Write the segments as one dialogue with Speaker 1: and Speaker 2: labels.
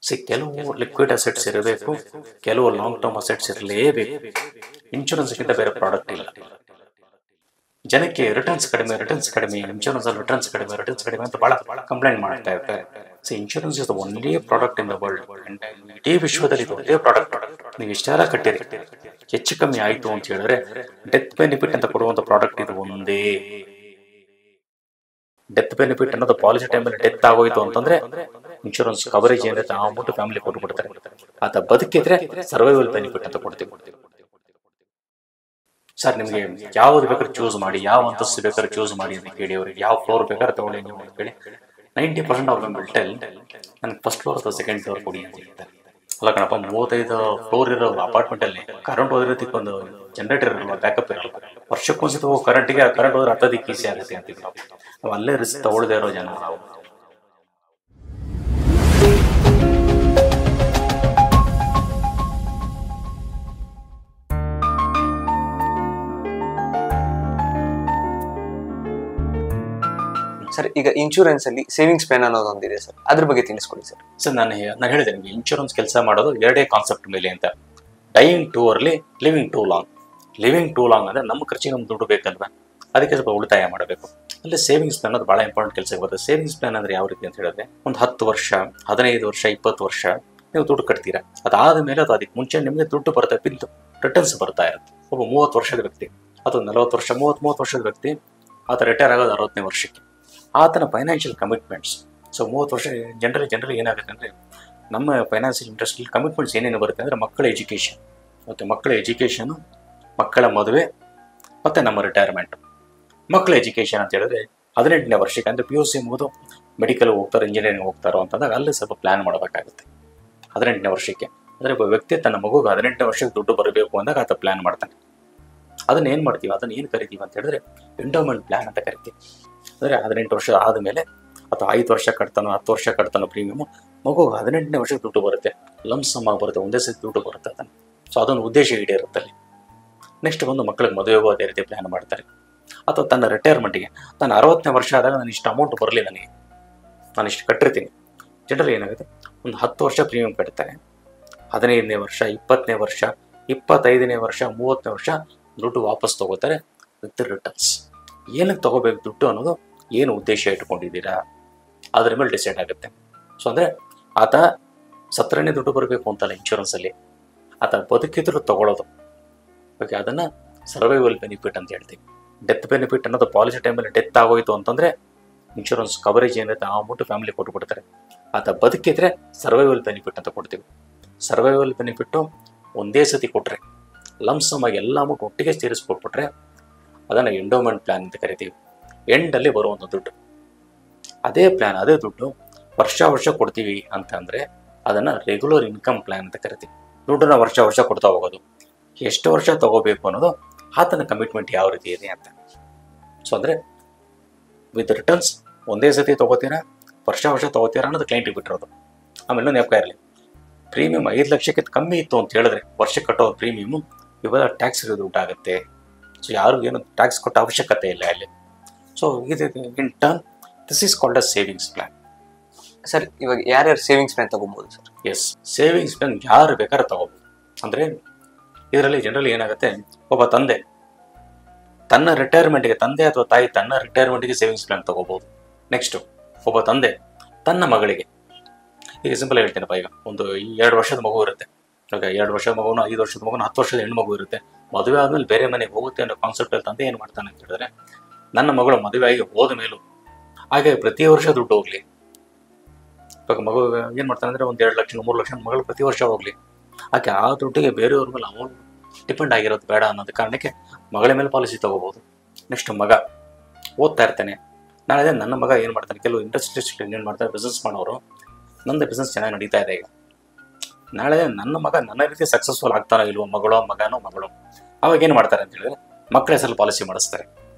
Speaker 1: ಕೆಲವು liquid assets ಇರಬೇಕು, ಕೆಲವು ಲಾಂಗ್ ಟರ್ಮ್ ಅಸೆಟ್ಸ್ ಇರಲೇಬೇಕು. ಇನ್ಶೂರೆನ್ಸ್ಗಿಂತ ಬೇರೆ ಪ್ರಾಡಕ್ಟ್ ಇಲ್ಲ. ಜನಕ್ಕೆ ರಿಟರ್ನ್ಸ್ ಕಡಿಮೆ, ಇನ್ಶೂರೆನ್ಸ್ ಅಲ್ಲಿ ರಿಟರ್ನ್ಸ್ ಕಡಿಮೆ ಅಂತ ಬಹಳ ಕಂಪ್ಲೇಂಟ್ ಮಾಡ್ತಾ ಇರ್ತಾರೆ. Insurance is the only product in the world. ಇಡೀ ವಿಶ್ವದಲ್ಲಿ ಇದು ಒಂದೇ ಪ್ರಾಡಕ್ಟ್. ನೀವು ಇಷ್ಟೆಲ್ಲ ಕಟ್ಟಿರಿ, ಹೆಚ್ಚು ಕಮ್ಮಿ ಆಯಿತು ಅಂತ ಹೇಳಿದ್ರೆ ಡೆತ್ ಬೆನಿಫಿಟ್ ಅಂತ ಕೊಡುವಂಥ ಪ್ರಾಡಕ್ಟ್ ಇದು ಒಂದೇ. ಡೆತ್ ಬೆನಿಫಿಟ್ ಅನ್ನೋದು ಪಾಲಿಸಿ ಟೈಮಲ್ಲಿ ಡೆತ್ ಆಗೋಯ್ತು ಅಂತಂದ್ರೆ ಇನ್ಶೂರೆನ್ಸ್ ಕವರೇಜ್ ಏನಿರುತ್ತೆ ಆ ಅಮೌಂಟ್ ಫ್ಯಾಮಿಲಿ ಕೊಟ್ಬಿಡ್ತಾರೆ. ಆತ ಬದುಕಿದ್ರೆ ಸರ್ವೈವಲ್ ಬೆನಿಫಿಟ್ ಅಂತ ಕೊಡ್ತೀವಿ. ಸರ್ ನಿಮಗೆ ಯಾವ್ದು ಬೇಕಾದ್ರೆ ಚೂಸ್ ಮಾಡಿ, ಯಾವ ಅಂತಸ್ತು ಬೇಕಾದ್ರೆ ಚೂಸ್ ಮಾಡಿ ಅಂತ ಕೇಳಿ, ಅವ್ರಿಗೆ ಯಾವ ಫ್ಲೋರ್ ಬೇಕಾದ್ರೆ ತಗೊಳ್ಳಿ ನೀವು ಅಂತ ಕೇಳಿ 90% ಆಫ್ ವಿಲ್ ಟೆಲ್ ನನಗೆ ಫಸ್ಟ್ ಫ್ಲೋರ್ ಅಥವಾ ಸೆಕೆಂಡ್ ಫ್ಲೋರ್ ಕೊಡಿ ಅಂತ ಹೇಳ್ತಾರೆ. ಅಲ್ಲ ಕಣಪ್ಪ, 35 ಫ್ಲೋರ್ ಇರೋ ಅಪಾರ್ಟ್ಮೆಂಟ್ ಅಲ್ಲಿ ಕರೆಂಟ್ ಹೋದ್ರದಕ್ಕೆ ಒಂದು ಜನರೇಟರ್ ಇರಲ್ಲ, ಬ್ಯಾಕಪ್ ಇರಲ್ಲ. ವರ್ಷಕ್ಕೊಂದ್ಸತಿ ಹೋಗಿ ಕರೆಂಟ್ ಹೋದ್ರೆ ಹತ್ತೋದಕ್ಕೆ ಈಸಿ ಆಗುತ್ತೆ ಅಂತೀವಿ ನಾವು ಅಲ್ಲೇ ರಿಸ್ಕ್ ತಗೊಳ್ಳದೇ ಇರೋ ಜನ ನಾವು.
Speaker 2: ಸರ್, ಈಗ ಇನ್ಶೂರೆನ್ಸ್ ಅಲ್ಲಿ ಸೇವಿಂಗ್ಸ್ ಪ್ಲಾನ್ ಅನ್ನೋದೊಂದಿದೆ ಸರ್, ಅದ್ರ ಬಗ್ಗೆ ತಿಳಿಸ್ಕೊಡಿ ಸರ್.
Speaker 1: ಸರ್ ನಾನು ಹೇಳಿದೆ ನಿಮಗೆ, ಇನ್ಶೂರೆನ್ಸ್ ಕೆಲಸ ಮಾಡೋದು ಎರಡೇ ಕಾನ್ಸೆಪ್ಟ್ ಮೇಲೆ ಅಂತ. Dying too early, living too long. Living too long ಅಂದರೆ ನಮ್ಮ ಖರ್ಚಿಗೆ ನಮ್ಗೆ ದುಡ್ಡು ಬೇಕಲ್ವಾ, ಅದಕ್ಕೆ ಸ್ವಲ್ಪ ಉಳಿತಾಯ ಮಾಡಬೇಕು. ಅಲ್ಲಿ ಸೇವಿಂಗ್ಸ್ ಪ್ಲಾನ್ ಅದು ಭಾಳ ಇಂಪಾರ್ಟೆಂಟ್ ಕೆಲಸಕ್ಕೆ ಬರ್ತದೆ. ಸೇವಿಂಗ್ಸ್ ಪ್ಲಾನ್ ಅಂದರೆ ಯಾವ ರೀತಿ ಅಂತ ಹೇಳಿದ್ರೆ, ಒಂದು 10 ವರ್ಷ, 15 ವರ್ಷ, 20 ವರ್ಷ ನೀವು ದುಡ್ಡು ಕಟ್ತೀರಾ. ಅದಾದ ಮೇಲೆ ಅದು ಅದಕ್ಕೆ ಮುಂಚೆ ನಿಮಗೆ ದುಡ್ಡು ಬರ್ತಾ ಬಿದ್ದು ರಿಟರ್ನ್ಸ್ ಬರ್ತಾ ಇರುತ್ತೆ. ಒಬ್ಬ 30 ವರ್ಷದ ವ್ಯಕ್ತಿ ಅಥವಾ 40 ವರ್ಷ, 30 ವರ್ಷದ ವ್ಯಕ್ತಿ ಆತ ರಿಟೈರ್ ಆಗೋದು 60ನೇ ವರ್ಷಕ್ಕೆ. ಆತನ ಫೈನಾನ್ಷಿಯಲ್ ಕಮಿಟ್ಮೆಂಟ್ಸ್. 30 ವರ್ಷ ಜನರಲಿ ಏನಾಗುತ್ತೆ ಅಂದರೆ, ನಮ್ಮ ಫೈನಾನ್ಷಿಯಲ್ ಇಂಟ್ರೆಸ್ಟಲ್ಲಿ ಕಮಿಟ್ಮೆಂಟ್ಸ್ ಏನೇನು ಬರುತ್ತೆ ಅಂದರೆ, ಮಕ್ಕಳ ಎಜುಕೇಷನ್, ಮತ್ತು ಮಕ್ಕಳ ಎಜುಕೇಷನು, ಮಕ್ಕಳ ಮದುವೆ, ಮತ್ತು ನಮ್ಮ ರಿಟೈರ್ಮೆಂಟ್. ಮಕ್ಕಳ ಎಜುಕೇಷನ್ ಅಂತ ಹೇಳಿದ್ರೆ 18ನೇ ವರ್ಷಕ್ಕೆ, ಅಂದರೆ PUC ಮುಗಿದು ಮೆಡಿಕಲ್ ಹೋಗ್ತಾರೆ, ಇಂಜಿನಿಯರಿಂಗ್ ಹೋಗ್ತಾರೋ ಅಂತಂದಾಗ ಅಲ್ಲಿ ಸ್ವಲ್ಪ ಪ್ಲ್ಯಾನ್ ಮಾಡಬೇಕಾಗುತ್ತೆ. 18ನೇ ವರ್ಷಕ್ಕೆ ಅಂದರೆ ಒಬ್ಬ ವ್ಯಕ್ತಿ ತನ್ನ ಮಗುಗೆ 18ನೇ ವರ್ಷಕ್ಕೆ ದುಡ್ಡು ಬರಬೇಕು ಅಂದಾಗ ಆತ ಪ್ಲ್ಯಾನ್ ಮಾಡ್ತಾನೆ. ಅದನ್ನ ಏನು ಮಾಡ್ತೀವಿ, ಅದನ್ನು ಏನು ಕರಿತೀವಿ ಅಂತ ಹೇಳಿದ್ರೆ ಎಂಡೋಮೆಂಟ್ ಪ್ಲ್ಯಾನ್ ಅಂತ ಕರಿತೀವಿ. ಅಂದರೆ 18 ವರ್ಷ ಆದಮೇಲೆ ಅಥವಾ 5 ವರ್ಷ ಕಟ್ತಾನೋ 10 ವರ್ಷ ಕಟ್ತಾನೋ ಪ್ರೀಮಿಯಮು, ಮಗು 18ನೇ ವರ್ಷಕ್ಕೆ ದುಡ್ಡು ಬರುತ್ತೆ, ಲಂಸಮ್ ಆಗಿ ಬರುತ್ತೆ, ಒಂದೇ ಸತಿ ದುಡ್ಡು ಬರುತ್ತೆ ಅದನ್ನು. ಅದೊಂದು ಉದ್ದೇಶ ಈಡೇರುತ್ತೆ ಅಲ್ಲಿ. ನೆಕ್ಸ್ಟ್ ಬಂದು ಮಕ್ಕಳಿಗೆ ಮದುವೆಗೂ ಅದೇ ರೀತಿ ಪ್ಲ್ಯಾನ್ ಮಾಡ್ತಾರೆ. ಅಥವಾ ತನ್ನ ರಿಟೈರ್ಮೆಂಟಿಗೆ, ತನ್ನ 60ನೇ ವರ್ಷ ಆದಾಗ ನಾನು ಇಷ್ಟು ಅಮೌಂಟ್ ಬರಲಿ, ನಾನು ಇಷ್ಟು ಕಟ್ಟಿರ್ತೀನಿ. ಜನರಲಿ ಏನಾಗುತ್ತೆ, ಒಂದು 10 ವರ್ಷ ಪ್ರೀಮಿಯಂ ಕಟ್ತಾರೆ, 15ನೇ ವರ್ಷ, 20ನೇ ವರ್ಷ, 25ನೇ ವರ್ಷ, 30ನೇ ವರ್ಷ ದುಡ್ಡು ವಾಪಸ್ ತೊಗೋತಾರೆ ವಿತ್ ರಿಟರ್ನ್ಸ್. ಏನಕ್ಕೆ ತೊಗೋಬೇಕು ದುಡ್ಡು ಅನ್ನೋದು, ಏನು ಉದ್ದೇಶ ಇಟ್ಕೊಂಡಿದ್ದೀರಾ ಅದ್ರ ಮೇಲೆ ಡಿಸೈಡ್ ಆಗುತ್ತೆ. ಅಂದರೆ ಆತ ಸತ್ತರನೇ ದುಡ್ಡು ಬರಬೇಕು ಅಂತಲ್ಲ ಇನ್ಶೂರೆನ್ಸಲ್ಲಿ, ಆತ ಬದುಕಿದ್ರು ತೊಗೊಳ್ಳೋದು. ಓಕೆ, ಅದನ್ನು ಸರ್ವೈವಲ್ ಬೆನಿಫಿಟ್ ಅಂತ ಹೇಳ್ತೀವಿ. ಡೆತ್ ಬೆನಿಫಿಟ್ ಅನ್ನೋದು ಪಾಲಿಸಿ ಟೈಮಲ್ಲಿ ಡೆತ್ ಆಗೋಯ್ತು ಅಂತಂದರೆ ಇನ್ಶೂರೆನ್ಸ್ ಕವರೇಜ್ ಏನಿರುತ್ತೆ ಆ ಅಮೌಂಟು ಫ್ಯಾಮಿಲಿ ಕೊಟ್ಬಿಡ್ತಾರೆ. ಆತ ಬದುಕಿದ್ರೆ ಸರ್ವೈವಲ್ ಬೆನಿಫಿಟ್ ಅಂತ ಕೊಡ್ತೀವಿ. ಸರ್ವೈವಲ್ ಬೆನಿಫಿಟ್ಟು ಒಂದೇ ಸತಿ ಕೊಟ್ಟರೆ, ಲಂಸಮ್ ಆಗಿ ಎಲ್ಲ ಅಮೌಂಟ್ ಒಟ್ಟಿಗೆ ಸೇರಿಸ್ಕೊಟ್ಬಿಟ್ರೆ ಅದನ್ನು ಎಂಡೋಮೆಂಟ್ ಪ್ಲ್ಯಾನ್ ಅಂತ ಕರಿತೀವಿ. ಎಂಡಲ್ಲಿ ಬರುವಂಥ ದುಡ್ಡು, ಅದೇ ಪ್ಲ್ಯಾನ್, ಅದೇ ದುಡ್ಡು ವರ್ಷ ಕೊಡ್ತೀವಿ ಅಂತಂದರೆ ಅದನ್ನು ರೆಗ್ಯುಲರ್ ಇನ್ಕಮ್ ಪ್ಲ್ಯಾನ್ ಅಂತ ಕರಿತೀವಿ. ದುಡ್ಡನ್ನು ವರ್ಷ ಕೊಡ್ತಾ ಹೋಗೋದು. ಎಷ್ಟು ವರ್ಷ ತೊಗೋಬೇಕು ಅನ್ನೋದು ಆತನ ಕಮಿಟ್ಮೆಂಟ್ ಯಾವ ರೀತಿ ಇದೆ ಅಂತ. ಅಂದರೆ ವಿತ್ ರಿಟರ್ನ್ಸ್ ಒಂದೇ ಸತಿ ತೊಗೋತೀರಾ, ವರ್ಷ ತೊಗೋತೀರಾ ಅನ್ನೋದು ಕ್ಲೈಂಟಿಗೆ ಬಿಟ್ಟಿರೋದು. ಆಮೇಲೆ ನೇಪಕ ಇರಲಿ, ಪ್ರೀಮಿಯಮ್ 5 ಲಕ್ಷಕ್ಕಿಂತ ಕಮ್ಮಿ ಇತ್ತು ಅಂತ ಹೇಳಿದ್ರೆ ವರ್ಷಕ್ಕೆ ಕಟ್ಟೋ ಪ್ರೀಮಿಯಮು ಇವಾಗ ಟ್ಯಾಕ್ಸ್ ದುಡ್ಡಾಗುತ್ತೆ. ಯಾರು ಏನು ಟ್ಯಾಕ್ಸ್ ಕೊಟ್ಟ ಅವಶ್ಯಕತೆ ಇಲ್ಲ ಅಲ್ಲಿ. ಇದು in turn this is called a savings plan.
Speaker 2: Sir, ಇವಾಗ ಯಾರ್ಯಾರು ಸೇವಿಂಗ್ಸ್ ಪ್ಲಾನ್ ತಗೋಬಹುದು ಸರ್?
Speaker 1: ಎಸ್, ಸೇವಿಂಗ್ಸ್ ಪ್ಲಾನ್ ಯಾರು ಬೇಕಾದ್ರೆ ತಗೋಬೋದು. ಅಂದರೆ ಇದರಲ್ಲಿ ಜನರಲಿ ಏನಾಗುತ್ತೆ, ಒಬ್ಬ ತಂದೆ ತನ್ನ ರಿಟೈರ್ಮೆಂಟ್ಗೆ, ತಂದೆ ಅಥವಾ ತಾಯಿ ತನ್ನ ರಿಟೈರ್ಮೆಂಟ್ಗೆ ಸೇವಿಂಗ್ಸ್ ಪ್ಲಾನ್ ತಗೋಬೋದು. ನೆಕ್ಸ್ಟು ಒಬ್ಬ ತಂದೆ ತನ್ನ ಮಗಳಿಗೆ, ಈಗ ಸಿಂಪಲ್ ಹೇಳ್ತೀನಪ್ಪ, ಈಗ ಒಂದು 2 ವರ್ಷದ ಮಗು ಇರುತ್ತೆ. ಓಕೆ, 2 ವರ್ಷದ ಮಗುನು, 5 ವರ್ಷದ ಮಗುನು, 10 ವರ್ಷದ ಹೆಣ್ಣು ಮಗು ಇರುತ್ತೆ. ಮದುವೆ ಆದಮೇಲೆ ಬೇರೆ ಮನೆಗೆ ಹೋಗುತ್ತೆ ಅನ್ನೋ ಕಾನ್ಸೆಪ್ಟಲ್ಲಿ ತಂದೆ ಏನು ಮಾಡ್ತಾನೆ ಅಂತ ಹೇಳಿದ್ರೆ, ನನ್ನ ಮಗಳು ಮದುವೆ ಆಗಿ ಹೋದ ಮೇಲೂ ಹಾಗೆ ಪ್ರತಿ ವರ್ಷ ದುಡ್ಡು ಹೋಗಲಿ. ಇವಾಗ ಮಗು ಏನು ಮಾಡ್ತಾನೆ ಅಂದರೆ, ಒಂದು 2 ಲಕ್ಷ 3 ಲಕ್ಷ ಮಗಳು ಪ್ರತಿ ವರ್ಷ ಹೋಗಲಿ, ಆಕೆ ಆ ದುಡ್ಡಿಗೆ ಬೇರೆಯವ್ರ ಮೇಲೆ ಅವನು ಡಿಪೆಂಡ್ ಆಗಿರೋದು ಬೇಡ ಅನ್ನೋದು ಕಾರಣಕ್ಕೆ ಮಗಳ ಮೇಲೆ ಪಾಲಿಸಿ ತೊಗೋಬೋದು. ನೆಕ್ಸ್ಟ್ ಮಗ ಓದ್ತಾ ಇರ್ತಾನೆ, ನಾಳೆ ನನ್ನ ಮಗ ಏನು ಮಾಡ್ತಾನೆ, ಕೆಲವು ಇಂಡಸ್ಟ್ರಿಸ್ಟ್ ಏನು ಮಾಡ್ತಾರೆ, ಬಿಸ್ನೆಸ್ ಮಾಡೋರು, ನಂದು ಬಿಸ್ನೆಸ್ ಚೆನ್ನಾಗಿ ನಡೀತಾ ಇದೆ, ಈಗ ನಾಳೆ ನನ್ನ ಮಗ ನನ್ನ ರೀತಿ ಸಕ್ಸಸ್ಫುಲ್ ಆಗ್ತಾನೋ ಇಲ್ವೋ, ಮಗಳು ಅವಾಗ ಏನು ಮಾಡ್ತಾರೆ ಅಂತ ಹೇಳಿದ್ರೆ ಮಕ್ಕಳ ಹೆಸರು ಪಾಲಿಸಿ ಮಾಡಿಸ್ತಾರೆ.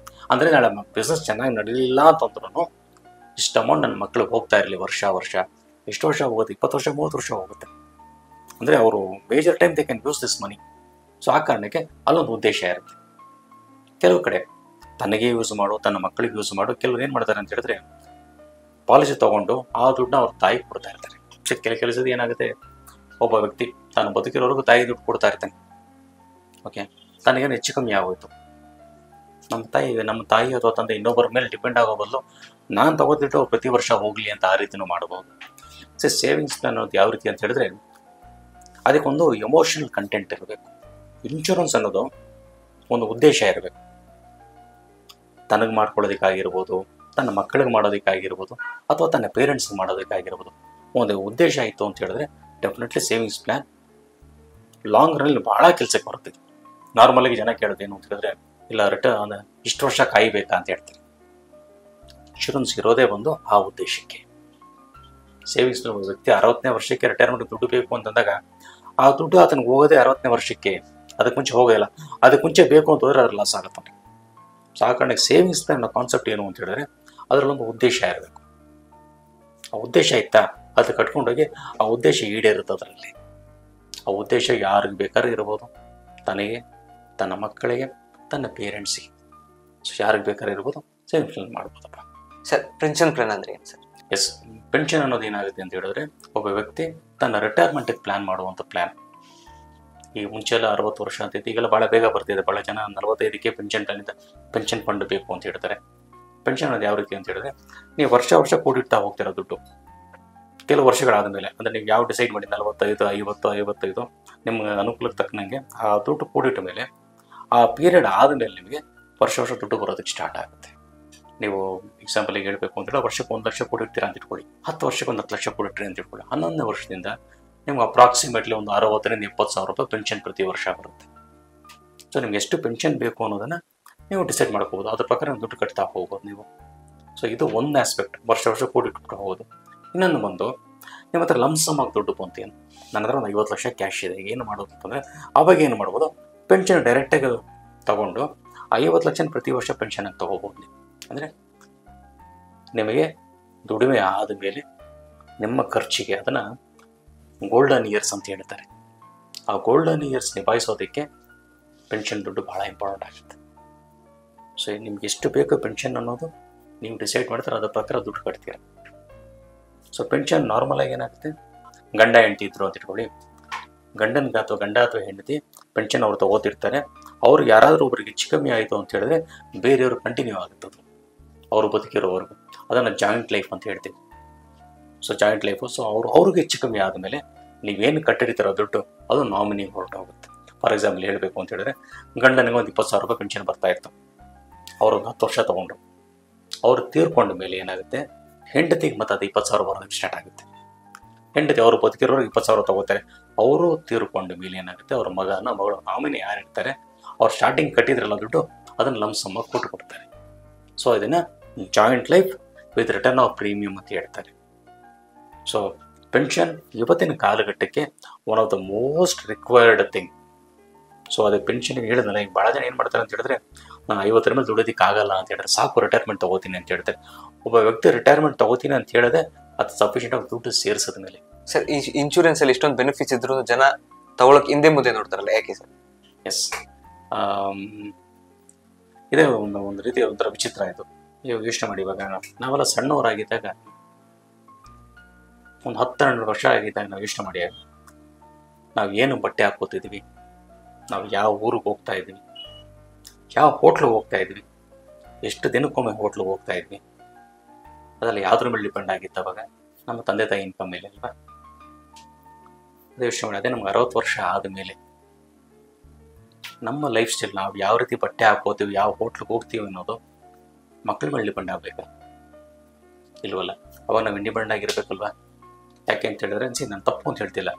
Speaker 1: ಅಂದರೆ ನಾಳೆ ಬಿಸ್ನೆಸ್ ಚೆನ್ನಾಗಿ ನಡೀಲಿಲ್ಲ ಅಂತಂದ್ರೂ ಇಷ್ಟು ಅಮೌಂಟ್ ನನ್ನ ಮಕ್ಕಳಿಗೆ ಹೋಗ್ತಾ ಇರಲಿ ವರ್ಷ ಎಷ್ಟು ವರ್ಷ ಹೋಗುತ್ತೆ, 20 ವರ್ಷ 30 ವರ್ಷ ಹೋಗುತ್ತೆ. ಅಂದರೆ ಅವರು major time they can use this ಮನಿ. ಆ ಕಾರಣಕ್ಕೆ ಅಲ್ಲೊಂದು ಉದ್ದೇಶ ಇರುತ್ತೆ. ಕೆಲವು ಕಡೆ ತನಗೆ ಯೂಸ್ ಮಾಡು, ತನ್ನ ಮಕ್ಕಳಿಗೆ ಯೂಸ್ ಮಾಡು, ಕೆಲವ್ರು ಏನು ಮಾಡ್ತಾರೆ ಅಂತ ಹೇಳಿದ್ರೆ ಪಾಲಿಸಿ ತೊಗೊಂಡು ಆ ದುಡ್ಡನ್ನ ಅವ್ರ ತಾಯಿಗೆ ಕೊಡ್ತಾ ಇರ್ತಾರೆ. ಕೆಲಸದ ಏನಾಗುತ್ತೆ, ಒಬ್ಬ ವ್ಯಕ್ತಿ ತಾನು ಬದುಕಿರೋವರೆಗೂ ತಾಯಿ ದುಡ್ಡು ಕೊಡ್ತಾ ಇರ್ತಾನೆ. ಓಕೆ, ತನಗೇನು ಹೆಚ್ಚು ಕಮ್ಮಿ ಆಗೋಯ್ತು, ನಮ್ಮ ತಾಯಿ ಅಥವಾ ತಂದೆ ಇನ್ನೊಬ್ಬರ ಮೇಲೆ ಡಿಪೆಂಡ್ ಆಗೋ ಬದಲು ನಾನು ತಗೋದಿಟ್ಟು ಪ್ರತಿ ವರ್ಷ ಹೋಗಲಿ ಅಂತ ಆ ರೀತಿನೂ ಮಾಡ್ಬೋದು. ಸೇವಿಂಗ್ಸ್ ಪ್ಲಾನ್ ಅನ್ನೋದು ಯಾವ ರೀತಿ ಅಂತ ಹೇಳಿದ್ರೆ, ಅದಕ್ಕೊಂದು ಎಮೋಷನಲ್ ಕಂಟೆಂಟ್ ಇರಬೇಕು. ಇನ್ಶೂರೆನ್ಸ್ ಅನ್ನೋದು ಒಂದು ಉದ್ದೇಶ ಇರಬೇಕು. ತನಗೆ ಮಾಡ್ಕೊಳ್ಳೋದಕ್ಕಾಗಿರ್ಬೋದು, ತನ್ನ ಮಕ್ಕಳಿಗೆ ಮಾಡೋದಕ್ಕಾಗಿರ್ಬೋದು, ಅಥವಾ ತನ್ನ ಪೇರೆಂಟ್ಸ್ಗೆ ಮಾಡೋದಕ್ಕಾಗಿರ್ಬೋದು. ಒಂದು ಉದ್ದೇಶ ಆಯಿತು ಅಂತ ಹೇಳಿದ್ರೆ ಡೆಫಿನೆಟ್ಲಿ ಸೇವಿಂಗ್ಸ್ ಪ್ಲಾನ್ ಲಾಂಗ್ ರನ್ನಲ್ಲಿ ಭಾಳ ಕೆಲಸಕ್ಕೆ ಬರುತ್ತೆ. ನಾರ್ಮಲಾಗಿ ಜನ ಕೇಳೋದೇನು ಅಂತ ಹೇಳಿದ್ರೆ, ಇಲ್ಲ ರಿಟರ್ನ್ ಇಷ್ಟು ವರ್ಷ ಕಾಯಬೇಕಾ ಅಂತ ಹೇಳ್ತಾರೆ. ಇನ್ಶೂರೆನ್ಸ್ ಇರೋದೇ ಬಂದು ಆ ಉದ್ದೇಶಕ್ಕೆ. ಸೇವಿಂಗ್ಸ್ ವ್ಯಕ್ತಿ 60ನೇ ವರ್ಷಕ್ಕೆ ರಿಟೈರ್ಮೆಂಟ್ ದುಡ್ಡು ಬೇಕು ಅಂತಂದಾಗ ಆ ದುಡ್ಡು ಆತನಿಗೆ ಹೋಗೋದೇ 60ನೇ ವರ್ಷಕ್ಕೆ, ಅದಕ್ಕೆ ಮುಂಚೆ ಹೋಗೋದಿಲ್ಲ. ಅದಕ್ಕೆ ಮುಂಚೆ ಬೇಕು ಅಂತ ಹೋದ್ರೆ ಅದ್ರ ಲಾಸ್ ಆಗುತ್ತೆ. ಸೊ ಆ ಕಾರಣಕ್ಕೆ ಸೇವಿಂಗ್ಸ್ ಪ್ಲಾನ್ ಕಾನ್ಸೆಪ್ಟ್ ಏನು ಅಂತ ಹೇಳಿದ್ರೆ ಅದರಲ್ಲೊಂದು ಉದ್ದೇಶ ಇರಬೇಕು. ಆ ಉದ್ದೇಶ ಇತ್ತಾ ಅದು ಕಟ್ಕೊಂಡೋಗಿ ಆ ಉದ್ದೇಶ ಈಡೇರುತ್ತೆ ಅದರಲ್ಲಿ. ಆ ಉದ್ದೇಶ ಯಾರಿಗೆ ಬೇಕಾದ್ರೂ ಇರ್ಬೋದು, ತನಗೆ, ತನ್ನ ಮಕ್ಕಳಿಗೆ, ತನ್ನ ಪೇರೆಂಟ್ಸಿಗೆ. ಸೊ ಯಾರಿಗೆ ಬೇಕಾದ್ರೂ ಇರ್ಬೋದು, ಸೇವಿಂಗ್ಸ್ ಪ್ಲಾನ್ ಮಾಡ್ಬೋದಪ್ಪ.
Speaker 2: ಸರ್ ಪೆನ್ಷನ್ ಪ್ಲಾನ್ ಅಂದ್ರೆ ಏನು ಸರ್?
Speaker 1: ಎಸ್, ಪೆನ್ಷನ್ ಅನ್ನೋದು ಏನಾಗುತ್ತೆ ಅಂತ ಹೇಳಿದ್ರೆ ಒಬ್ಬ ವ್ಯಕ್ತಿ ತನ್ನ ರಿಟೈರ್ಮೆಂಟಿಗೆ ಪ್ಲಾನ್ ಮಾಡುವಂಥ ಪ್ಲಾನ್. ಈಗ ಮುಂಚೆ ಎಲ್ಲ 60 ವರ್ಷ ಅಂತೈತಿ, ಈಗೆಲ್ಲ ಭಾಳ ಬೇಗ ಬರ್ತಿದೆ. ಭಾಳ ಜನ 45ಕ್ಕೆ ಪೆನ್ಷನ್ ಫಂಡ್ ಬೇಕು ಅಂತ ಹೇಳ್ತಾರೆ. ಪೆನ್ಷನ್ ಅನ್ನೋದು ಯಾವ ರೀತಿ ಅಂತ ಹೇಳಿದ್ರೆ, ನೀವು ವರ್ಷ ವರ್ಷ ಕೂಡಿಡ್ತಾ ಹೋಗ್ತಿರೋ ದುಡ್ಡು ಕೆಲವು ವರ್ಷಗಳಾದ ಮೇಲೆ, ಅಂದರೆ ನೀವು ಯಾವ ಡಿಸೈಡ್ ಮಾಡಿ 45, 50, 55 ನಿಮ್ಗೆ ಅನುಕೂಲಕ್ಕೆ ತಕ್ಕನಂಗೆ ಆ ದುಡ್ಡು ಕೂಡಿಟ್ಟ ಮೇಲೆ ಆ ಪೀರಿಯಡ್ ಆದಮೇಲೆ ನಿಮಗೆ ವರ್ಷ ವರ್ಷ ದುಡ್ಡು ಬರೋದಕ್ಕೆ ಸ್ಟಾರ್ಟ್ ಆಗುತ್ತೆ. ನೀವು ಎಕ್ಸಾಂಪಲಿಗೆ ಹೇಳಬೇಕು ಅಂತ ಹೇಳಿದ್ರೆ ವರ್ಷಕ್ಕೆ 1 ಲಕ್ಷ ಕೂಡಿಡ್ತೀರಾ ಅಂತ ಇಟ್ಕೊಳ್ಳಿ, 10 ವರ್ಷಕ್ಕೆ 10 ಲಕ್ಷ ಕೂಡಿಟ್ರಿ ಅಂತ ಇಟ್ಕೊಳ್ಳಿ. 11ನೇ ವರ್ಷದಿಂದ ನಿಮ್ಗೆ ಅಪ್ರಾಕ್ಸಿಮೇಟ್ಲಿ ಒಂದು 60ರಿಂದ 70 ಸಾವಿರ ರೂಪಾಯಿ ಪೆನ್ಷನ್ ಪ್ರತಿ ವರ್ಷ ಬರುತ್ತೆ. ಸೊ ನಿಮ್ಗೆ ಎಷ್ಟು ಪೆನ್ಷನ್ ಬೇಕು ಅನ್ನೋದನ್ನು ನೀವು ಡಿಸೈಡ್ ಮಾಡ್ಕೋಬೋದು. ಅದ್ರ ಪ್ರಕಾರ ದುಡ್ಡು ಕಟ್ತಾ ಹೋಗ್ಬೋದು ನೀವು. ಸೊ ಇದು ಒಂದು ಆಸ್ಪೆಕ್ಟ್, ವರ್ಷ ವರ್ಷ ಕೂಡಿಟ್ಬಿಟ್ಟು ಹೋಗೋದು. ಇನ್ನೊಂದು ಬಂದು ನಿಮ್ಮ ಹತ್ರ ಲಂಸಮ್ ಆಗಿ ದುಡ್ಡು ಬಂತೇನು, ನನ್ನ ಹತ್ರ ಒಂದು 50 ಲಕ್ಷ ಕ್ಯಾಶ್ ಇದೆ, ಏನು ಮಾಡೋದು ಅಂತಂದರೆ ಆವಾಗ ಏನು ಮಾಡ್ಬೋದು, ಪೆನ್ಷನ್ ಡೈರೆಕ್ಟಾಗಿ ತಗೊಂಡು 50 ಲಕ್ಷ ಪ್ರತಿ ವರ್ಷ ಪೆನ್ಷನಾಗಿ ತೊಗೋಬೋದು ನೀವು. ಅಂದರೆ ನಿಮಗೆ ದುಡಿಮೆ ಆದಮೇಲೆ ನಿಮ್ಮ ಖರ್ಚಿಗೆ ಅದನ್ನು ಗೋಲ್ಡನ್ ಇಯರ್ಸ್ ಅಂತ ಹೇಳ್ತಾರೆ. ಆ ಗೋಲ್ಡನ್ ಇಯರ್ಸ್ ನಿಭಾಯಿಸೋದಕ್ಕೆ ಪೆನ್ಷನ್ ದುಡ್ಡು ಭಾಳ ಇಂಪಾರ್ಟೆಂಟ್ ಆಗುತ್ತೆ. ಸೊ ನಿಮ್ಗೆ ಎಷ್ಟು ಬೇಕೋ ಪೆನ್ಷನ್ ಅನ್ನೋದು ನೀವು ಡಿಸೈಡ್ ಮಾಡ್ತಾರೆ, ಅದ್ರ ಪ್ರಕಾರ ದುಡ್ಡು ಕಟ್ತೀರ. ಸೊ ಪೆನ್ಷನ್ ನಾರ್ಮಲಾಗಿ ಏನಾಗುತ್ತೆ, ಗಂಡ ಹೆಂಡತಿ ಇದ್ರು ಅಂತ ಇಟ್ಕೊಳ್ಳಿ, ಗಂಡ ಅಥವಾ ಹೆಂಡತಿ ಪೆನ್ಷನ್ ಅವ್ರು ತೊಗೋತಿರ್ತಾರೆ. ಅವ್ರಿಗೆ ಯಾರಾದರೂ ಒಬ್ರಿಗೆ ಹೆಚ್ಚು ಕಮ್ಮಿ ಆಯಿತು ಅಂತ ಹೇಳಿದ್ರೆ ಬೇರೆಯವರು ಕಂಟಿನ್ಯೂ ಆಗುತ್ತೆ ಅದು ಅವರು ಬದುಕಿರೋವರೆಗೂ. ಅದನ್ನು ಜಾಯಿಂಟ್ ಲೈಫ್ ಅಂತ ಹೇಳ್ತೀವಿ. So joint life. ಸೊ ಅವ್ರಿಗೆ ಹೆಚ್ಚು ಕಮ್ಮಿ ಆದಮೇಲೆ ನೀವೇನು ಕಟ್ಟಿರ್ತೀರೋ ದುಡ್ಡು ಅದು ನಾಮಿನಿಗೆ ಹೊರಟೋಗುತ್ತೆ. ಫಾರ್ ಎಕ್ಸಾಂಪಲ್ ಹೇಳಬೇಕು ಅಂತ ಹೇಳಿದ್ರೆ, ಗಂಡನಿಗೆ ಒಂದು 20 ಸಾವಿರ ರೂಪಾಯಿ ಪೆನ್ಷನ್ ಬರ್ತಾ ಇತ್ತು, ಅವ್ರೊಂದು 10 ವರ್ಷ ತೊಗೊಂಡ್ರು. ಅವ್ರು ತೀರ್ಕೊಂಡ ಮೇಲೆ ಏನಾಗುತ್ತೆ, ಹೆಂಡತಿಗೆ ಮತ್ತು ಅದು 20 ಸಾವಿರ ಬರೋದಕ್ಕೆ ಸ್ಟಾರ್ಟ್ ಆಗುತ್ತೆ. ಹೆಂಡತಿ ಅವರು ಬದುಕಿರೋರು 20 ಸಾವಿರ ತೊಗೋತಾರೆ. ಅವರು ತೀರ್ಕೊಂಡ ಮೇಲೆ ಏನಾಗುತ್ತೆ, ಅವ್ರ ಮಗಳು ನಾಮಿನಿ ಯಾರು ಇರ್ತಾರೆ ಅವ್ರು ಸ್ಟಾರ್ಟಿಂಗ್ ಕಟ್ಟಿದ್ರಲ್ಲ ದುಡ್ಡು ಅದನ್ನು ಲಂಸಮ್ಮಾಗಿ ಕೊಟ್ಬಿಡ್ತಾರೆ. ಸೊ ಇದನ್ನು joint life with return of premium ಅಂತ ಹೇಳ್ತಾರೆ. ಸೊ ಪೆನ್ಷನ್ ಇವತ್ತಿನ ಕಾಲಘಟ್ಟಕ್ಕೆ one of the most required thing. So ಅದಕ್ಕೆ ಪೆನ್ಷನ್ಗೆ ಹೇಳಿದ್ನಲ್ಲ, ಈಗ ಭಾಳ ಜನ ಏನು ಮಾಡ್ತಾರೆ ಅಂತ ಹೇಳಿದ್ರೆ, ನಾನು 50 ಮೇಲೆ ದುಡೋದಕ್ಕೆ ಆಗಲ್ಲ ಅಂತ ಹೇಳಿದ್ರೆ ಸಾಕು ರಿಟೈರ್ಮೆಂಟ್ ತೊಗೋತೀನಿ ಅಂತ ಹೇಳ್ತಾರೆ. ಒಬ್ಬ ವ್ಯಕ್ತಿ ರಿಟೈರ್ಮೆಂಟ್ ತೊಗೋತೀನಿ ಅಂತ ಹೇಳಿದ್ರೆ ಅದು ಸಫಿಷಿಯೆಂಟ್ ಆಗಿ ದುಡ್ಡು ಸೇರಿಸದ ಮೇಲೆ.
Speaker 2: ಸರ್ ಈ ಇನ್ಶೂರೆನ್ಸಲ್ಲಿ ಇಷ್ಟೊಂದು ಬೆನಿಫಿಟ್ಸ್ ಇದ್ರು ಜನ ತಗೊಳಕ್ಕೆ ಹಿಂದೆ ಮುಂದೆ ನೋಡ್ತಾರಲ್ಲ, ಯಾಕೆ ಸರ್?
Speaker 1: ಎಸ್, ಇದೇ ಒಂದು ರೀತಿ ಒಂಥರ ವಿಚಿತ್ರ ಇದು. ಇವಾಗ ಯೋಚನೆ ಮಾಡಿ, ಇವಾಗ ನಾವೆಲ್ಲ ಸಣ್ಣವರಾಗಿದ್ದಾಗ, ಒಂದು 10-12 ವರ್ಷ ಆಗಿದ್ದಾಗ ನಾವು ಯೋಚನೆ ಮಾಡಿ, ನಾವು ಏನು ಬಟ್ಟೆ ಹಾಕೋತಿದ್ವಿ, ನಾವು ಯಾವ ಊರಿಗೆ ಹೋಗ್ತಾ ಇದ್ವಿ, ಯಾವ ಹೋಟ್ಲಿಗೆ ಹೋಗ್ತಾ ಇದ್ವಿ, ಎಷ್ಟು ದಿನಕ್ಕೊಮ್ಮೆ ಹೋಟ್ಲಿಗೆ ಹೋಗ್ತಾ ಇದ್ವಿ, ಅದೆಲ್ಲ ಯಾವುದ್ರ ಮೇಲೆ ಡಿಪೆಂಡ್ ಆಗಿತ್ತು ಅವಾಗ, ನಮ್ಮ ತಂದೆ ತಾಯಿ ಇನ್ಕಮ್ ಮೇಲೆ ಅಲ್ವಾ. ಅದೇ ಯೋಚನೆ ಮಾಡಿ, ಅದೇ ನಮ್ಗೆ 60 ವರ್ಷ ಆದಮೇಲೆ ನಮ್ಮ ಲೈಫ್ ಸ್ಟೈಲ್, ನಾವು ಯಾವ ರೀತಿ ಬಟ್ಟೆ ಹಾಕೋತೀವಿ, ಯಾವ ಹೋಟ್ಲಿಗೆ ಹೋಗ್ತೀವಿ ಅನ್ನೋದು ಮಕ್ಕಳ ಮೇಲೆ ಡಿಪೆಂಡ್ ಆಗಬೇಕಾ ಇಲ್ವಲ್ಲ. ಅವಾಗ ನಾವು ಇಂಡಿಪೆಂಡೆಂಟ್ ಆಗಿರ್ಬೇಕಲ್ವಾ. ಯಾಕೆ ಅಂತ ಹೇಳಿದ್ರೆ ನಾನು ತಪ್ಪು ಅಂತ ಹೇಳ್ತಿಲ್ಲ,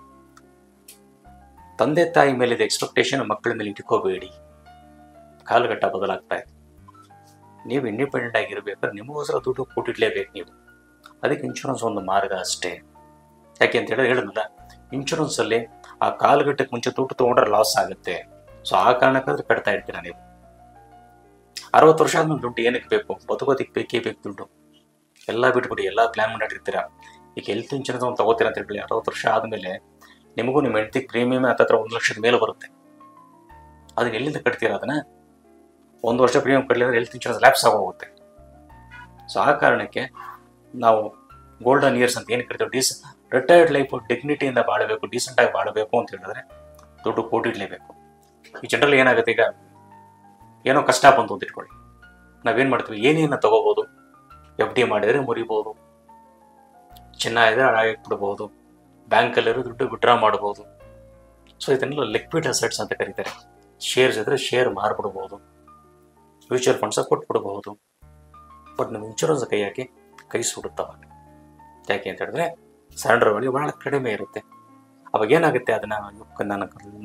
Speaker 1: ತಂದೆ ತಾಯಿ ಮೇಲಿದ ಎಕ್ಸ್ಪೆಕ್ಟೇಷನ್ ಮಕ್ಕಳ ಮೇಲೆ ಇಟ್ಕೋಬೇಡಿ. ಕಾಲಘಟ್ಟ ಬದಲಾಗ್ತಾ ಇದೆ. ನೀವು ಇಂಡಿಪೆಂಡೆಂಟ್ ಆಗಿರ್ಬೇಕಾದ್ರೆ ನಿಮಗೋಸ್ಕರ ದುಡ್ಡು ಕೊಟ್ಟಿಡ್ಲೇಬೇಕು ನೀವು. ಅದಕ್ಕೆ ಇನ್ಶೂರೆನ್ಸ್ ಒಂದು ಮಾರ್ಗ ಅಷ್ಟೇ. ಯಾಕೆ ಅಂತ ಹೇಳಿದ್ನಲ್ಲ, ಇನ್ಶೂರೆನ್ಸಲ್ಲಿ ಆ ಕಾಲಘಟ್ಟಕ್ಕೆ ಮುಂಚೆ ದುಡ್ಡು ತೊಗೊಂಡ್ರೆ ಲಾಸ್ ಆಗುತ್ತೆ. ಸೊ ಆ ಕಾರಣಕ್ಕಾದ್ರೆ ಕಟ್ತಾ ಇರ್ತೀರ ನೀವು. 60 ವರ್ಷ ಆದ್ಮೇಲೆ ದುಡ್ಡು ಏನಕ್ಕೆ ಬೇಕು, ಬದುಕೋದಕ್ಕೆ ಬೇಕೇ ಬೇಕು ದುಡ್ಡು. ಎಲ್ಲ ಬಿಟ್ಬಿಡಿ, ಎಲ್ಲ ಪ್ಲ್ಯಾನ್ ಮಾಡಿರ್ತೀರ. ಈಗ ಹೆಲ್ತ್ ಇನ್ಶೂರೆನ್ಸ್ ಒಂದು ತೊಗೋತೀರ ಅಂತ ಹೇಳಿ 60 ವರ್ಷ ಆದಮೇಲೆ ನಿಮಗೂ ನಿಮ್ಮ ಹೆಂಡತಿಗೆ ಪ್ರೀಮಿಯಮ್ ಹತ್ತಿರ 1 ಲಕ್ಷದ ಮೇಲೆ ಬರುತ್ತೆ. ಅದಕ್ಕೆ ಎಲ್ಲಿಂದ ಕಟ್ತೀರ ಅದನ್ನು? 1 ವರ್ಷ ಪ್ರೀಮಿಯಂ ಕಟ್ಟಲಿದ್ರೆ ಹೆಲ್ತ್ ಇನ್ಶೂರೆನ್ಸ್ ಲ್ಯಾಪ್ಸ್ ಆಗೋಗುತ್ತೆ. ಸೊ ಆ ಕಾರಣಕ್ಕೆ ನಾವು ಗೋಲ್ಡನ್ ಇಯರ್ಸ್ ಅಂತ ಏನು ಕರಿತೀವಿ, ರಿಟೈರ್ಡ್ ಲೈಫ್ ಡಿಗ್ನಿಟಿಯಿಂದ ಬಾಳಬೇಕು, ಡೀಸೆಂಟಾಗಿ ಬಾಳಬೇಕು ಅಂತ ಹೇಳಿದ್ರೆ ದುಡ್ಡು ಕೂಡಿಡ್ಲೇಬೇಕು. ಈ ಜನರಲ್ಲಿ ಏನಾಗುತ್ತೆ, ಈಗ ಏನೋ ಕಷ್ಟ ಬಂತು ಅಂತ ಇಟ್ಕೊಳ್ಳಿ, ನಾವೇನು ಮಾಡ್ತೀವಿ, ಏನೇನು ತಗೋಬೋದು, FD ಮಾಡಿದರೆ ಮುರಿಬೋದು, ಚಿನ್ನ ಇದ್ರೆ ಹಾಕಿಬಿಡ್ಬೋದು, ಬ್ಯಾಂಕಲ್ಲಿರೋ ದುಡ್ಡು ವಿಡ್ರಾ ಮಾಡ್ಬೋದು. ಸೊ ಇದನ್ನೆಲ್ಲ ಲಿಕ್ವಿಡ್ ಅಸೆಟ್ಸ್ ಅಂತ ಕರೀತಾರೆ. ಶೇರ್ಸ್ ಇದ್ರೆ ಶೇರ್ ಮಾರ್ಬಿಡ್ಬೋದು, ಮ್ಯೂಚುವಲ್ ಫಂಡ್ಸ್ ಕೊಟ್ಬಿಡ್ಬೋದು. ಬಟ್ ನಮ್ಮ ಇನ್ಶೂರೆನ್ಸ್ ಕೈ ಹಾಕಿ ಕೈ ಸುಡುತ್ತವ. ಯಾಕೆ ಅಂತ ಹೇಳಿದ್ರೆ ಸರೆಂಡರ್ ವ್ಯಾಲ್ಯೂ ಭಾಳ ಕಡಿಮೆ ಇರುತ್ತೆ. ಅವಾಗ ಏನಾಗುತ್ತೆ, ಅದನ್ನು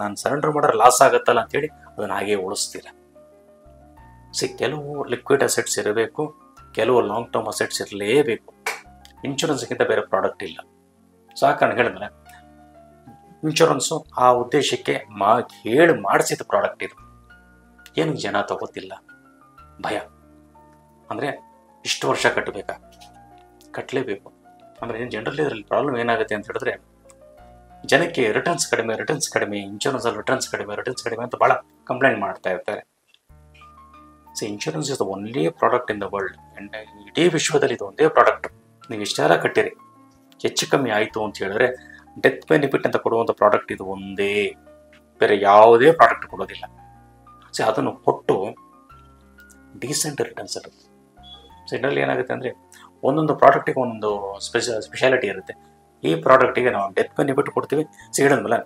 Speaker 1: ನಾನು ಸರೆಂಡರ್ ಮಾಡಿದ್ರೆ ಲಾಸ್ ಆಗುತ್ತಲ್ಲ ಅಂತೇಳಿ ಅದನ್ನು ಹಾಗೆ ಉಳಿಸ್ತೀರ. ಕೆಲವು ಲಿಕ್ವಿಡ್ ಅಸೆಟ್ಸ್ ಇರಬೇಕು, ಕೆಲವು ಲಾಂಗ್ ಟರ್ಮ್ ಅಸೆಟ್ಸ್ ಇರಲೇಬೇಕು. ಇನ್ಶೂರೆನ್ಸ್ಗಿಂತ ಬೇರೆ ಪ್ರಾಡಕ್ಟ್ ಇಲ್ಲ. ಸೊ ಆ ಕಾರಣ ಹೇಳಿದ್ರೆ ಇನ್ಶೂರೆನ್ಸು ಆ ಉದ್ದೇಶಕ್ಕೆ ಹೇಳಿ ಮಾಡಿಸಿದ ಪ್ರಾಡಕ್ಟ್ ಇದು. ಏನಕ್ಕೆ ಜನ ತಗೋತಿಲ್ಲ? ಭಯ. ಅಂದರೆ ಇಷ್ಟು ವರ್ಷ ಕಟ್ಟಬೇಕಾ, ಕಟ್ಟಲೇಬೇಕು. ಆಮೇಲೆ ಜನರಲಿ ಇದರಲ್ಲಿ ಪ್ರಾಬ್ಲಮ್ ಏನಾಗುತ್ತೆ ಅಂತ ಹೇಳಿದ್ರೆ ಜನಕ್ಕೆ ರಿಟರ್ನ್ಸ್ ಕಡಿಮೆ, ಇನ್ಶೂರೆನ್ಸಲ್ಲಿ ರಿಟರ್ನ್ಸ್ ಕಡಿಮೆ ಅಂತ ಭಾಳ ಕಂಪ್ಲೇಂಟ್ ಮಾಡ್ತಾ ಇರ್ತಾರೆ. So insurance is the only product in the world. And ಇಡೀ ವಿಶ್ವದಲ್ಲಿ ಇದು ಒಂದೇ ಪ್ರಾಡಕ್ಟ್. ನೀವು ಇಷ್ಟೆಲ್ಲ ಕಟ್ಟಿರಿ, ಹೆಚ್ಚು ಕಮ್ಮಿ ಆಯಿತು ಅಂತ ಹೇಳಿದ್ರೆ ಡೆತ್ ಬೆನಿಫಿಟ್ ಅಂತ ಕೊಡುವಂಥ ಪ್ರಾಡಕ್ಟ್ ಇದು ಒಂದೇ, ಬೇರೆ ಯಾವುದೇ ಪ್ರಾಡಕ್ಟ್ ಕೊಡೋದಿಲ್ಲ. ಸೊ ಅದನ್ನು ಕೊಟ್ಟು ಡೀಸೆಂಟ್ ರಿಟರ್ನ್ಸ್ ಇರುತ್ತೆ. ಸೊ ಇದರಲ್ಲಿ ಏನಾಗುತ್ತೆ ಅಂದರೆ ಒಂದೊಂದು ಪ್ರಾಡಕ್ಟಿಗೆ ಒಂದೊಂದು ಸ್ಪೆಷಾಲಿಟಿ ಇರುತ್ತೆ. ಈ ಪ್ರಾಡಕ್ಟಿಗೆ ನಾವು ಡೆತ್ ಬೆನಿಫಿಟ್ ಕೊಡ್ತೀವಿ. ಸೊ ಹೇಳಿದ್ಮೇಲೆ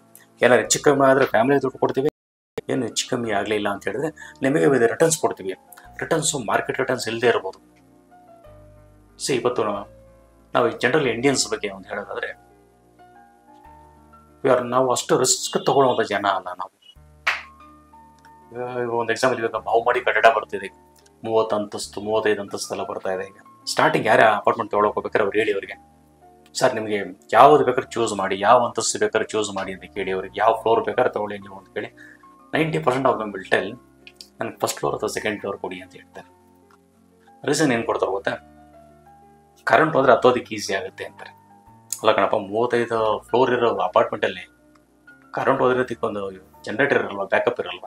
Speaker 1: ಏನಾದ್ರು ಹೆಚ್ಚು ಕಮ್ಮಿ ಆದರೆ ಫ್ಯಾಮಿಲಿ ದುಡ್ಡು ಕೊಡ್ತೀವಿ, ಏನು ಹೆಚ್ಚು ಕಮ್ಮಿ ಆಗಲಿಲ್ಲ ಅಂತ ಹೇಳಿದ್ರೆ ನಿಮಗೆ ರಿಟರ್ನ್ಸ್ ಕೊಡ್ತೀವಿ. ರಿಟರ್ನ್ಸು ಮಾರ್ಕೆಟ್ ರಿಟರ್ನ್ಸ್ ಇಲ್ಲದೆ ಇರ್ಬೋದು. ಸೊ ಇವತ್ತು ನಾವು ಜನರಲ್ ಇಂಡಿಯನ್ಸ್ ಬಗ್ಗೆ ಒಂದು ಹೇಳೋದಾದರೆ ನಾವು ಅಷ್ಟು ರಿಸ್ಕ್ ತಗೊಳ್ಳುವಂಥ ಜನ ಅಲ್ಲ ನಾವು. ಒಂದು ಎಕ್ಸಾಂಪಲ್, ಇವಾಗ ಬಹುಮಡಿ ಕಟ್ಟಡ ಬರ್ತಿದೆ, 30 ಅಂತಸ್ತು 35 ಅಂತಸ್ತೆಲ್ಲ ಬರ್ತಾ ಇದೆ. ಈಗ ಸ್ಟಾರ್ಟಿಂಗ್ ಯಾರೇ ಅಪಾರ್ಟ್ಮೆಂಟ್ ತೊಗೊಳಕ್ಕೆ ಹೋಗ್ಬೇಕಾದ್ರೆ ಅವ್ರು ಹೇಳಿ ಅವರಿಗೆ, ಸರ್ ನಿಮಗೆ ಯಾವುದು ಬೇಕಾದ್ರೆ ಚೂಸ್ ಮಾಡಿ, ಯಾವ ಅಂತಸ್ತು ಬೇಕಾದ್ರೆ ಚೂಸ್ ಮಾಡಿ ಅಂತ ಕೇಳಿ ಅವ್ರಿಗೆ, ಯಾವ ಫ್ಲೋರ್ ಬೇಕಾದ್ರೆ ತೊಗೊಳ್ಳಿ ನೀವು ಅಂತ ಕೇಳಿ 90% ಆಫ್ ದಮ್ ವಿಲ್ ಟೆಲ್ ನನಗೆ ಫಸ್ಟ್ ಫ್ಲೋರ್ ಅಥವಾ ಸೆಕೆಂಡ್ ಫ್ಲೋರ್ ಕೊಡಿ ಅಂತ ಹೇಳ್ತಾರೆ. ರೀಸನ್ ಏನು ಕೊಡ್ತಾರೆ ಗೊತ್ತಾ? ಕರೆಂಟ್ ಹೋದರೆ ಹತ್ತೋದಕ್ಕೆ ಈಸಿ ಆಗುತ್ತೆ ಅಂತಾರೆ. ಅಲ್ಲ ಕಣಪ್ಪ, 35 ಫ್ಲೋರ್ ಇರೋ ಅಪಾರ್ಟ್ಮೆಂಟಲ್ಲಿ ಕರೆಂಟ್ ಹೋದ್ರದಕ್ಕೆ ಒಂದು ಜನ್ರೇಟರ್ ಇರಲ್ವ, ಬ್ಯಾಕಪ್ ಇರಲ್ವ.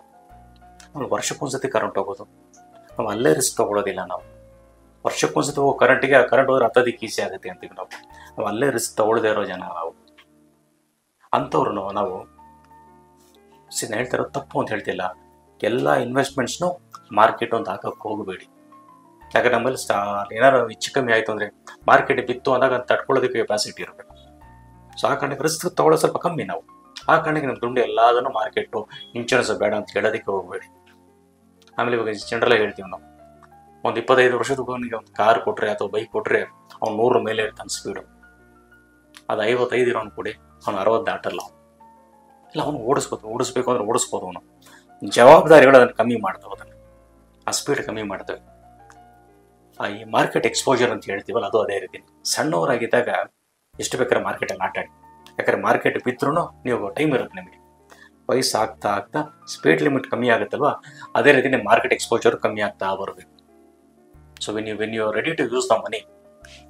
Speaker 1: ಆಮೇಲೆ ವರ್ಷಕ್ಕೊಂದ್ಸತಿ ಕರೆಂಟ್ ಹೋಗೋದು, ನಾವು ಅಲ್ಲೇ ರಿಸ್ಕ್ ತೊಗೊಳೋದಿಲ್ಲ. ನಾವು ವರ್ಷಕ್ಕೊಂದ್ಸತಿ ಹೋಗೋ ಕರೆಂಟ್ ಹೋದ್ರೆ ಹತ್ತೋದಕ್ಕೆ ಈಸಿ ಆಗುತ್ತೆ ಅಂತೀವಿ. ನಾವು ಅಲ್ಲೇ ರಿಸ್ಕ್ ತೊಗೊಳ್ಳದೇ ಇರೋ ಜನ ನಾವು. ಅಂಥವ್ರು ನಾವು ಹೇಳ್ತಿರೋ ತಪ್ಪು ಅಂತ ಹೇಳ್ತಿಲ್ಲ. ಎಲ್ಲ ಇನ್ವೆಸ್ಟ್ಮೆಂಟ್ಸ್ನು ಮಾರ್ಕೆಟ್ ಅಂತ ಹಾಕೋಕ್ಕೆ ಹೋಗಬೇಡಿ. ಯಾಕಂದ್ರೆ ನಮ್ಮಲ್ಲಿ ಏನಾರು ಹೆಚ್ಚು ಕಮ್ಮಿ ಆಯಿತು ಅಂದರೆ ಮಾರ್ಕೆಟ್ ಬಿತ್ತು ಅಂದಾಗ ಅದು ತಡ್ಕೊಳ್ಳೋದಕ್ಕೆ ಕೆಪಾಸಿಟಿ ಇರಬೇಕು. ಸೊ ಆ ಕಾರಣಕ್ಕೆ ರಿಸ್ಕ್ ತೊಗೊಳ್ಳೋದು ಸ್ವಲ್ಪ ಕಮ್ಮಿ ನಾವು. ಆ ಕಾರಣಕ್ಕೆ ನಮ್ಮ ದುಡ್ಡು ಎಲ್ಲದನ್ನು ಮಾರ್ಕೆಟು, ಇನ್ಶೂರೆನ್ಸ್ ಬೇಡ ಅಂತ ಹೇಳೋದಕ್ಕೆ ಹೋಗಬೇಡಿ. ಆಮೇಲೆ ಇವಾಗ ಜನರಲ್ಲೇ ಹೇಳ್ತೀವಿ ನಾವು, ಒಂದು 25 ವರ್ಷದ ಹುಡುಗನಿಗೆ ಒಂದು ಕಾರ್ ಕೊಟ್ಟರೆ ಅಥವಾ ಬೈಕ್ ಕೊಟ್ಟರೆ ಅವ್ನು 100 ಮೇಲೆ ಇರ್ತಾನೆ ಸ್ಪೀಡು. ಅದು 55 ಇರೋನು ಕೊಡಿ, ಅವ್ನು 60 ದಾಟಲ್ಲ. ಇಲ್ಲ, ಅವನು ಓಡಿಸ್ಬೇಕು ಅಂದರೆ ಓಡಿಸ್ಬೋದು. ಅವನು ಜವಾಬ್ದಾರಿಗಳು ಅದನ್ನು ಕಮ್ಮಿ ಮಾಡ್ತವೆ, ಅದನ್ನು ಆ ಸ್ಪೀಡ್ ಕಮ್ಮಿ ಮಾಡ್ತವೆ. ಈ ಮಾರ್ಕೆಟ್ ಎಕ್ಸ್ಪೋಜರ್ ಅಂತ ಹೇಳ್ತೀವಲ್ಲ, ಅದು ಅದೇ ರೀತಿ. ಸಣ್ಣವರಾಗಿದ್ದಾಗ ಎಷ್ಟು ಬೇಕಾದ್ರೆ ಮಾರ್ಕೆಟಲ್ಲಿ ಆಟಾಡಿ, ಯಾಕಂದರೆ ಮಾರ್ಕೆಟ್ ಬಿದ್ರೂ ನೀವು ಟೈಮ್ ಇರುತ್ತೆ ನಿಮಗೆ. ವಯಸ್ಸು ಆಗ್ತಾ ಸ್ಪೀಡ್ ಲಿಮಿಟ್ ಕಮ್ಮಿ ಆಗುತ್ತಲ್ವ, ಅದೇ ರೀತಿ ನಿಮ್ಮ ಮಾರ್ಕೆಟ್ ಎಕ್ಸ್ಪೋಜರ್ ಕಮ್ಮಿ ಆಗ್ತಾ ಬರಬೇಕು. So when you are ready to use the money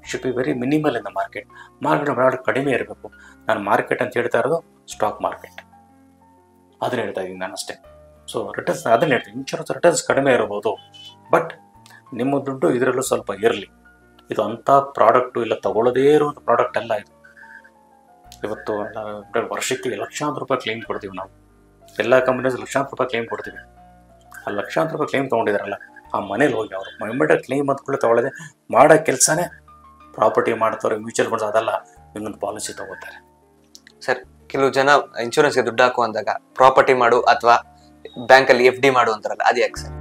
Speaker 1: should be very minimal in the market. Market ಕಡಿಮೆ ಇರಬೇಕು. ನಾನು ಮಾರ್ಕೆಟ್ ಅಂತ ಹೇಳ್ತಾ ಇರೋದು ಸ್ಟಾಕ್ ಮಾರ್ಕೆಟ್, ಅದನ್ನ ಹೇಳ್ತಾ ಇದ್ದೀನಿ ನಾನು ಅಷ್ಟೇ. ಸೊ ರಿಟರ್ನ್ಸ್ ಅದನ್ನ ಹೇಳ್ತೀನಿ. ಇನ್ಶೂರೆನ್ಸ್ ರಿಟರ್ನ್ಸ್ ಕಡಿಮೆ ಇರಬಹುದು, ಬಟ್ ನಿಮ್ಮ ದುಡ್ಡು ಇದರಲ್ಲೂ ಸ್ವಲ್ಪ ಇರಲಿ. ಇದು ಅಂಥ ಪ್ರಾಡಕ್ಟು ಇಲ್ಲ, ತಗೊಳ್ಳೋದೇ ಇರುವಂಥ ಪ್ರಾಡಕ್ಟ್ ಅಲ್ಲ ಇದು. ಇವತ್ತು ವರ್ಷಕ್ಕೆ ಲಕ್ಷಾಂತರ ರೂಪಾಯಿ ಕ್ಲೈಮ್ ಕೊಡ್ತೀವಿ ನಾವು. ಎಲ್ಲ ಕಂಪ್ನೀಸ್ ಲಕ್ಷಾಂತರ ರೂಪಾಯಿ ಕ್ಲೈಮ್ ಕೊಡ್ತೀವಿ. ಆ ಲಕ್ಷಾಂತರ ರೂಪಾಯಿ ಕ್ಲೈಮ್ ತೊಗೊಂಡಿದ್ದಾರಲ್ಲ, ಆ ಮನೇಲಿ ಹೋಗಿ ಅವರು ಇಮಿಡಿಯೇಟ್ ಕ್ಲೈಮ್ ಅಂದ್ಕೊಳ್ಳಿ ತೊಗೊಳ್ಳೋದೆ ಮಾಡೋ ಕೆಲಸನೇ ಪ್ರಾಪರ್ಟಿ ಮಾಡ್ತಾರೆ, ಮ್ಯೂಚುವಲ್ ಫಂಡ್ಸ್ ಅದೆಲ್ಲ ಇನ್ನೊಂದು ಪಾಲಿಸಿ ತೊಗೋತಾರೆ.
Speaker 2: ಸರ್, ಕೆಲವು ಜನ ಇನ್ಶೂರೆನ್ಸ್ಗೆ ದುಡ್ಡು ಹಾಕು ಅಂದಾಗ ಪ್ರಾಪರ್ಟಿ ಮಾಡು ಅಥವಾ ಬ್ಯಾಂಕಲ್ಲಿ FD ಮಾಡು ಅಂತಾರಲ್ಲ, ಅದು ಯಾಕೆ ಸರ್?